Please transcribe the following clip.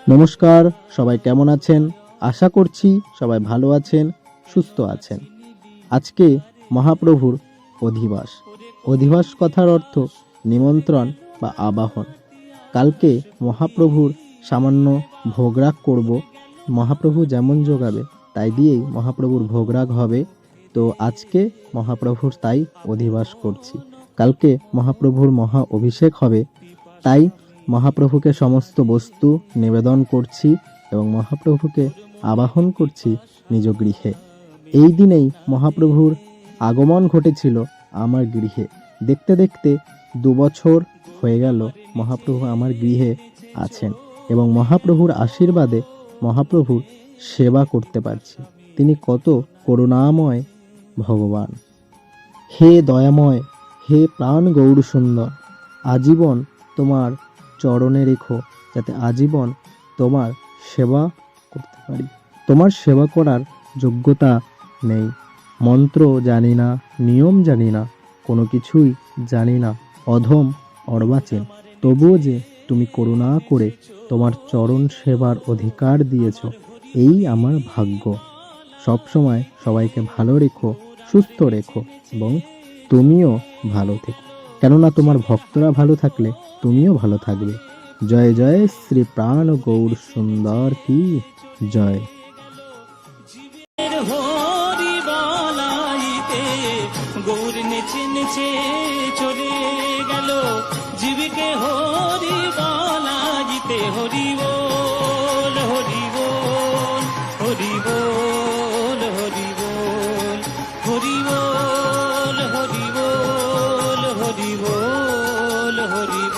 নমস্কার, সবাই কেমন আছেন? আশা করছি সবাই ভালো আছেন, সুস্থ আছেন। আজকে মহাপ্রভুর অধিবাস। অধিবাস কথার অর্থ নিমন্ত্রণ বা আবাহন। কালকে মহাপ্রভুর সামান্য ভোগরাগ করব। মহাপ্রভু যেমন যোগাবে তাই দিয়েই মহাপ্রভুর ভোগরাগ হবে। তো আজকে মহাপ্রভুর তাই অধিবাস করছি। কালকে মহাপ্রভুর মহা অভিষেক হবে, তাই মহাপ্রভুকে সমস্ত বস্তু নিবেদন করছি এবং মহাপ্রভুকে আবাহন করছি নিজ গৃহে। এই দিনেই মহাপ্রভুর আগমন ঘটেছিল আমার গৃহে। দেখতে দেখতে 2 বছর হয়ে গেল মহাপ্রভু আমার গৃহে আছেন এবং মহাপ্রভুর আশীর্বাদে মহাপ্রভুর সেবা করতে পারছি। তিনি কত করুণাময় ভগবান। হে দয়াময়, হে প্রাণ গৌর সুন্দর, আজীবন তোমার চরণে রেখো, যাতে আজীবন তোমার সেবা করতে পারি। তোমার সেবা করার যোগ্যতা নেই, মন্ত্র জানি না, নিয়ম জানি না, কোনো কিছুই জানি না, অধম অর্বাচীন। তবুও যে তুমি করুণা করে তোমার চরণ সেবার অধিকার দিয়েছ, এই আমার ভাগ্য। সবসময় সবাইকে ভালো রেখো, সুস্থ রেখো এবং তুমিও ভালো থেকো, কেননা তোমার ভক্তরা ভালো থাকলে তুমিও ভালো থাকবে। জয় জয় শ্রী প্রাণ গৌর সুন্দর কি জয়। হরি বলাইতে গৌর নেচে নেচে চলে গেল, জীবিকে হরি বলাইতে হরি